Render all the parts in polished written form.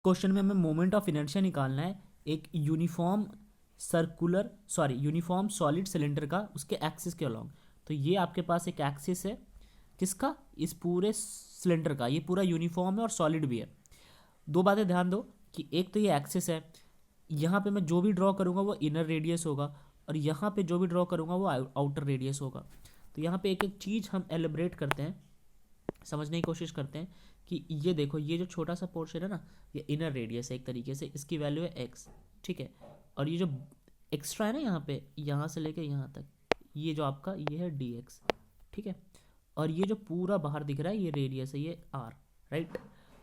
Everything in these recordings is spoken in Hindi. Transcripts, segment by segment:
क्वेश्चन में हमें मोमेंट ऑफ इनर्शिया निकालना है एक यूनिफॉर्म सॉलिड सिलेंडर का, उसके एक्सिस के अलोंग। तो ये आपके पास एक एक्सिस है किसका, इस पूरे सिलेंडर का, ये पूरा यूनिफॉर्म है और सॉलिड भी है। दो बातें ध्यान दो कि एक तो ये एक्सिस है, यहाँ पे मैं जो भी ड्रॉ करूँगा वो इनर रेडियस होगा और यहाँ पे जो भी ड्रॉ करूँगा वो आउटर रेडियस होगा। तो यहाँ पे एक एक चीज़ हम एलिब्रेट करते हैं, समझने की कोशिश करते हैं कि ये देखो, ये जो छोटा सा पोर्शन है ना, ये इनर रेडियस है एक तरीके से, इसकी वैल्यू है एक्स, ठीक है। और ये जो एक्स्ट्रा है ना यहाँ पे, यहाँ से लेके यहाँ तक, ये जो आपका ये है डी एक्स, ठीक है। और ये जो पूरा बाहर दिख रहा है ये रेडियस है, ये आर, राइट।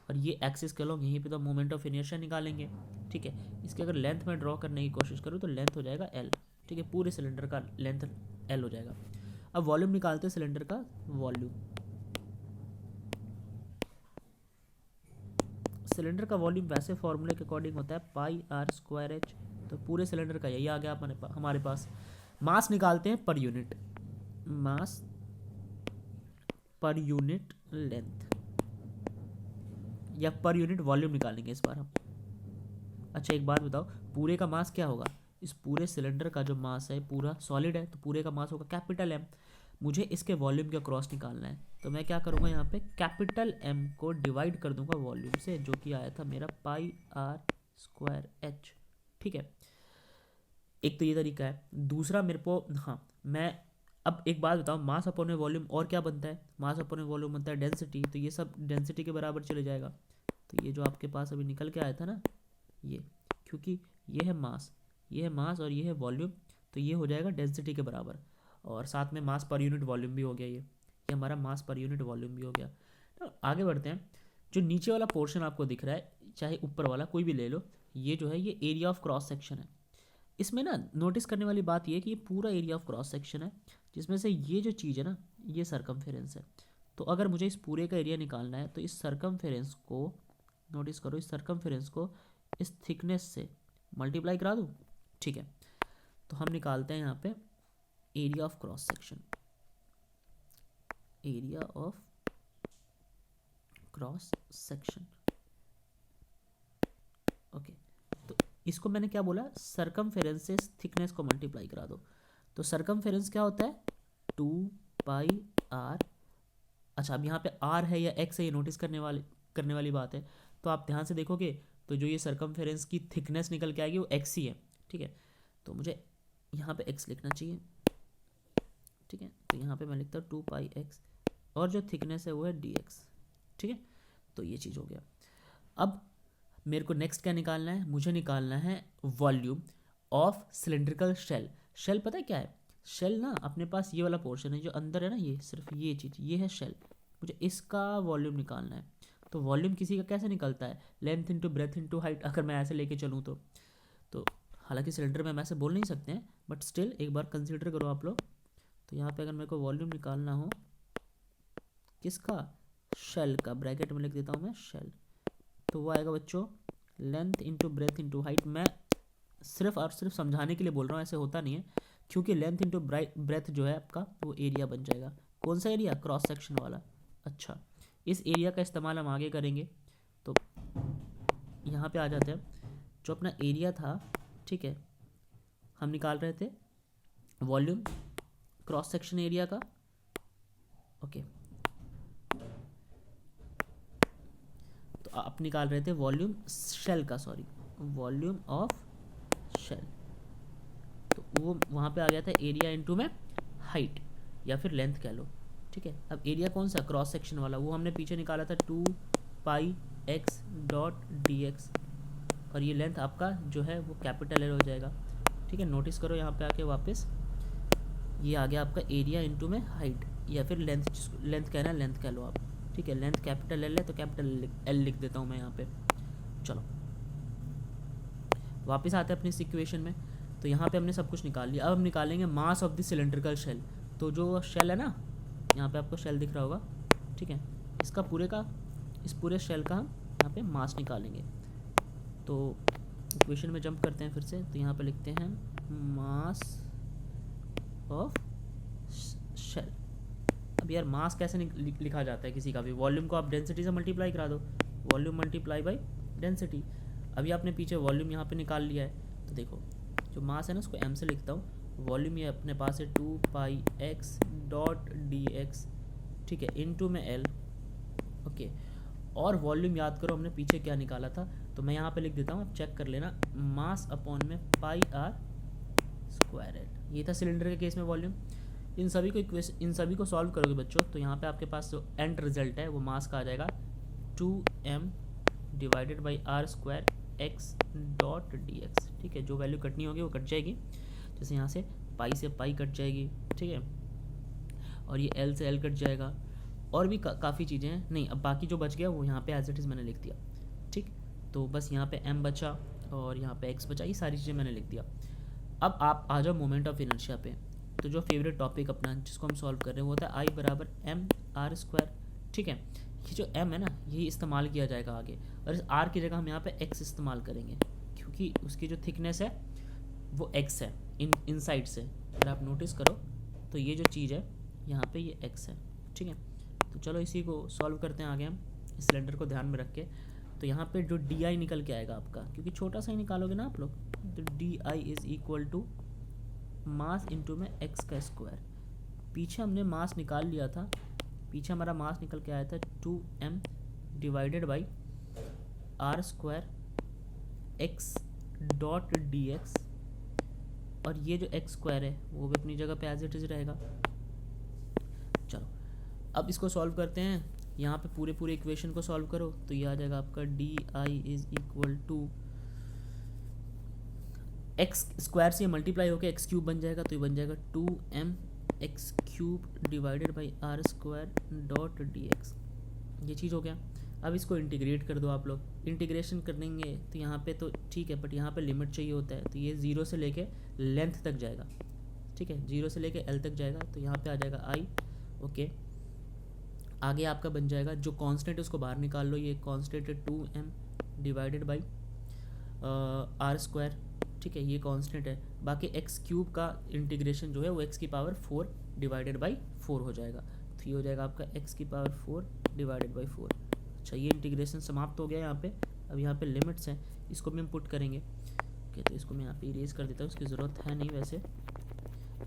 और ये एक्सिस के लोग यहीं पे तो मोमेंट ऑफ इनर्शिया निकालेंगे, ठीक है। इसके अगर लेंथ में ड्रॉ करने की कोशिश करूँ तो लेंथ हो जाएगा एल, ठीक है, पूरे सिलेंडर का लेंथ एल हो जाएगा। अब वॉल्यूम निकालते हैं सिलेंडर का, वॉल्यूम, सिलेंडर का वॉल्यूम वैसे फॉर्मूले के अकॉर्डिंग होता है पाई आर स्क्वायर एच। तो पूरे सिलेंडर का यही आ गया हमारे पास। मास निकालते हैं पर यूनिट, मास पर यूनिट लेंथ या पर यूनिट वॉल्यूम निकालेंगे इस बार हम। अच्छा एक बात बताओ, पूरे का मास क्या होगा, इस पूरे सिलेंडर का जो मास है, पूरा सॉलिड है तो पूरे का मास होगा कैपिटल एम। मुझे इसके वॉल्यूम के क्रॉस निकालना है, तो मैं क्या करूँगा, यहाँ पे कैपिटल एम को डिवाइड कर दूंगा वॉल्यूम से, जो कि आया था मेरा पाई आर स्क्वायर एच, ठीक है। एक तो ये तरीका है। दूसरा मेरे को, हाँ मैं अब एक बात बताओ, मास अपॉन में वॉल्यूम और क्या बनता है, मास अपॉन में वॉल्यूम बनता है डेंसिटी, तो ये सब डेंसिटी के बराबर चले जाएगा। तो ये जो आपके पास अभी निकल के आया था ना, ये क्योंकि ये है मास, ये है मास और ये है वॉल्यूम, तो ये हो जाएगा डेंसिटी के बराबर। और साथ में मास पर यूनिट वॉल्यूम भी हो गया, ये हमारा मास पर यूनिट वॉल्यूम भी हो गया। तो आगे बढ़ते हैं। जो नीचे वाला पोर्शन आपको दिख रहा है, चाहे ऊपर वाला कोई भी ले लो, ये जो है ये एरिया ऑफ क्रॉस सेक्शन है। इसमें ना नोटिस करने वाली बात ये है कि ये पूरा एरिया ऑफ क्रॉस सेक्शन है, जिसमें से ये जो चीज़ है ना, ये सरकमफेरेंस है। तो अगर मुझे इस पूरे का एरिया निकालना है तो इस सरकमफेरेंस को, नोटिस करो, इस सरकमफेरेंस को इस थिकनेस से मल्टीप्लाई करा दूँ, ठीक है। तो हम निकालते हैं यहाँ पे area of cross section, area of cross section, okay. तो इसको मैंने क्या बोला, सरकमफेरेंस से थिकनेस को मल्टीप्लाई करा दो। तो सरकमफेरेंस क्या होता है, 2 पाई आर। अच्छा अब यहाँ पे आर है या एक्स है, ये नोटिस करने वाली बात है। तो आप ध्यान से देखोगे तो जो ये सरकमफेरेंस की थिकनेस निकल के आएगी वो एक्स ही है, ठीक है। तो मुझे यहाँ पे एक्स लिखना चाहिए, ठीक है। तो यहाँ पे मैं लिखता हूँ 2 पाई एक्स और जो थिकनेस है वो है डी एक्स, ठीक है। तो ये चीज़ हो गया। अब मेरे को नेक्स्ट क्या निकालना है, मुझे निकालना है volume of cylindrical shell. Shell पता है क्या है, शेल ना अपने पास ये वाला पोर्शन है जो अंदर है ना, ये सिर्फ ये चीज़, ये है शेल। मुझे इसका वॉल्यूम निकालना है। तो वॉल्यूम किसी का कैसे निकलता है, length into breadth into height, अगर मैं ऐसे लेके चलूँ तो हालांकि सिलेंडर में हम ऐसे बोल नहीं सकते हैं, बट स्टिल एक बार कंसिडर करो आप लोग। तो यहाँ पे अगर मेरे को वॉल्यूम निकालना हो किसका, शेल का, ब्रैकेट में लिख देता हूँ मैं शेल, तो वो आएगा बच्चों length into breadth into height. मैं सिर्फ और सिर्फ समझाने के लिए बोल रहा हूँ, ऐसे होता नहीं है, क्योंकि लेंथ इंटू ब्रेथ जो है आपका वो एरिया बन जाएगा। कौन सा एरिया, क्रॉस सेक्शन वाला। अच्छा इस एरिया का इस्तेमाल हम आगे करेंगे। तो यहाँ पे आ जाते हैं, जो अपना एरिया था, ठीक है, हम निकाल रहे थे वॉल्यूम क्रॉस सेक्शन एरिया का, ओके। तो आप निकाल रहे थे वॉल्यूम शेल का, सॉरी वॉल्यूम ऑफ शेल, तो वो वहाँ पे आ गया था एरिया इंटू में हाइट या फिर लेंथ कह लो, ठीक है। अब एरिया कौन सा, क्रॉस सेक्शन वाला, वो हमने पीछे निकाला था 2 पाई एक्स डॉट डी एक्स, और ये लेंथ आपका जो है वो कैपिटल एल हो जाएगा, ठीक है। नोटिस करो यहाँ पे आके वापस ये आ गया आपका एरिया इंटू में हाइट या फिर लेंथ, लेंथ कहना है लेंथ कह लो आप, ठीक है। लेंथ कैपिटल एल है तो कैपिटल एल लिख देता हूँ मैं यहाँ पे। चलो वापस आते हैं अपनी इक्वेशन में। तो यहाँ पे हमने सब कुछ निकाल लिया। अब हम निकालेंगे mass of the cylindrical shell. तो जो शेल है ना, यहाँ पे आपको शेल दिख रहा होगा, ठीक है, इसका पूरे का, इस पूरे शेल का हम यहाँ पे मास निकालेंगे। तो इक्वेशन में जंप करते हैं फिर से, तो यहाँ पे लिखते हैं मास ऑफ शेल। अब यार मास कैसे लिखा जाता है किसी का भी, वॉल्यूम को आप डेंसिटी से मल्टीप्लाई करा दो, वॉल्यूम मल्टीप्लाई बाई डेंसिटी। अभी आपने पीछे वॉल्यूम यहाँ पे निकाल लिया है, तो देखो जो मास है ना उसको m से लिखता हूँ, वॉल्यूम ये अपने पास है 2 पाई x डॉट डी एक्स, ठीक है, इनटू में l, ओके। और वॉल्यूम याद करो हमने पीछे क्या निकाला था, तो मैं यहाँ पे लिख देता हूँ, आप चेक कर लेना, मास अपॉन में पाई आर स्क्वायर एल, ये था सिलेंडर के केस में वॉल्यूम। इन सभी को सॉल्व करोगे बच्चों, तो यहाँ पे आपके पास जो एंड रिजल्ट है वो मास का आ जाएगा 2m divided by r square x dot d x, ठीक है। जो वैल्यू कटनी होगी वो कट जाएगी, जैसे यहाँ से पाई से पाई कट जाएगी, ठीक है, और ये एल से एल कट जाएगा, और भी काफ़ी चीज़ें हैं। नहीं, अब बाकी जो बच गया वो यहाँ पे एज इट इज़ मैंने लिख दिया, ठीक। तो बस यहाँ पे m बचा और यहाँ पे x बचा, ये सारी चीज़ें मैंने लिख दिया। अब आप आ जाओ मोमेंट ऑफ इनर्शिया पे। तो जो फेवरेट टॉपिक अपना जिसको हम सॉल्व कर रहे हैं वो होता है I बराबर एम आर स्क्वायर, ठीक है। ये जो m है ना यही इस्तेमाल किया जाएगा आगे, और इस r की जगह हम यहाँ पे x इस्तेमाल करेंगे, क्योंकि उसकी जो थिकनेस है वो x है इन साइड से। अगर आप नोटिस करो तो ये जो चीज़ है यहाँ पे ये x है, ठीक है। तो चलो इसी को सॉल्व करते हैं आगे हम, इस सिलेंडर को ध्यान में रख के। तो यहाँ पे जो डी आई निकल के आएगा आपका, क्योंकि छोटा सा ही निकालोगे ना आप लोग, तो d I is equal to mass into में एक्स का स्क्वायर। पीछे हमने मास निकाल लिया था, पीछे हमारा मास निकल के आया था 2m divided by r square x dot d x, और ये जो एक्स स्क्वायर है वो भी अपनी जगह पे एज इट इज़ रहेगा। चलो अब इसको सॉल्व करते हैं, यहाँ पे पूरे इक्वेशन को सॉल्व करो, तो ये आ जाएगा आपका d I is equal to x square से मल्टीप्लाई होकर एक्स क्यूब बन जाएगा, तो ये बन जाएगा 2m x cube divided by r square dot d x, ये चीज़ हो गया। अब इसको इंटीग्रेट कर दो आप लोग, इंटीग्रेशन करेंगे तो यहाँ पे तो ठीक है, बट यहाँ पे लिमिट चाहिए होता है, तो ये 0 से लेके लेंथ तक जाएगा, ठीक है, 0 से लेके l तक जाएगा, तो यहाँ पे आ जाएगा i, ओके। आगे आपका बन जाएगा जो कांस्टेंट है उसको बाहर निकाल लो, ये कांस्टेंट है 2m divided by r square, ठीक है, ये कांस्टेंट है। बाकी एक्स क्यूब का इंटीग्रेशन जो है वो एक्स की पावर 4 डिवाइडेड बाई 4 हो जाएगा, तो ये हो जाएगा आपका एक्स की पावर 4 डिवाइडेड बाई 4। अच्छा, ये इंटीग्रेशन समाप्त हो गया यहाँ पे। अब यहाँ पे लिमिट्स हैं, इसको भी हम पुट करेंगे, ओके। तो इसको मैं यहाँ पे इरेज कर देता हूँ, इसकी ज़रूरत है नहीं वैसे,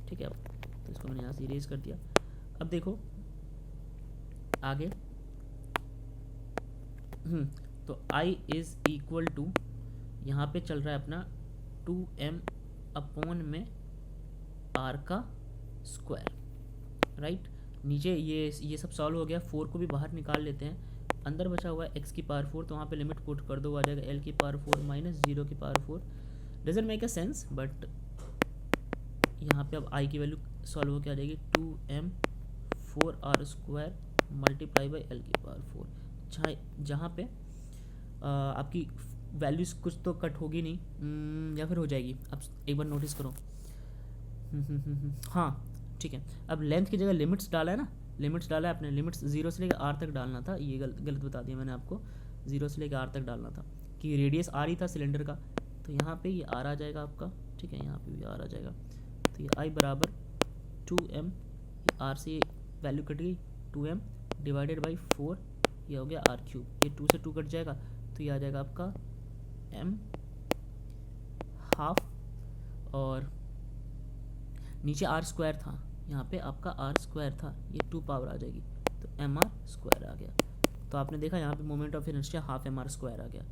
ठीक है। अब तो इसको मैंने यहाँ से इरेज कर दिया। अब देखो आगे, तो I इज़ इक्वल टू, यहाँ पे चल रहा है अपना 2m अपॉन में r का स्क्वायर, राइट। नीचे ये सब सॉल्व हो गया, 4 को भी बाहर निकाल लेते हैं, अंदर बचा हुआ है x की पावर 4, तो वहाँ पे लिमिट पुट कर दो, आ जाएगा l की पावर 4 माइनस 0 की power 4। Doesn't make a sense, but यहाँ पे अब I की वैल्यू सॉल्व होकर आ जाएगी 2m 4r square multiply by l की पावर 4, जहाँ पे आपकी वैल्यूज कुछ तो कट होगी नहीं, या फिर हो जाएगी। अब एक बार नोटिस करो, हाँ ठीक है। अब लेंथ की जगह लिमिट्स डाला है ना, लिमिट्स डाला है आपने, लिमिट्स 0 से लेकर r तक डालना था, ये गलत बता दिया मैंने आपको, 0 से लेकर r तक डालना था, कि रेडियस r ही था सिलेंडर का, तो यहाँ पे ये r आ जाएगा आपका, ठीक है, यहाँ पे भी r आ जाएगा। तो ये I बराबर 2m, r से वैल्यू कट गई, 2m डिवाइडेड बाई 4, ये हो गया r क्यूब, ये 2 से 2 कट जाएगा, तो ये आ जाएगा आपका m हाफ, और नीचे r स्क्वायर था, यहाँ पे आपका r स्क्वायर था, ये 2 पावर आ जाएगी, तो mr स्क्वायर आ गया। तो आपने देखा यहाँ पे moment of inertia half mr square आ गया।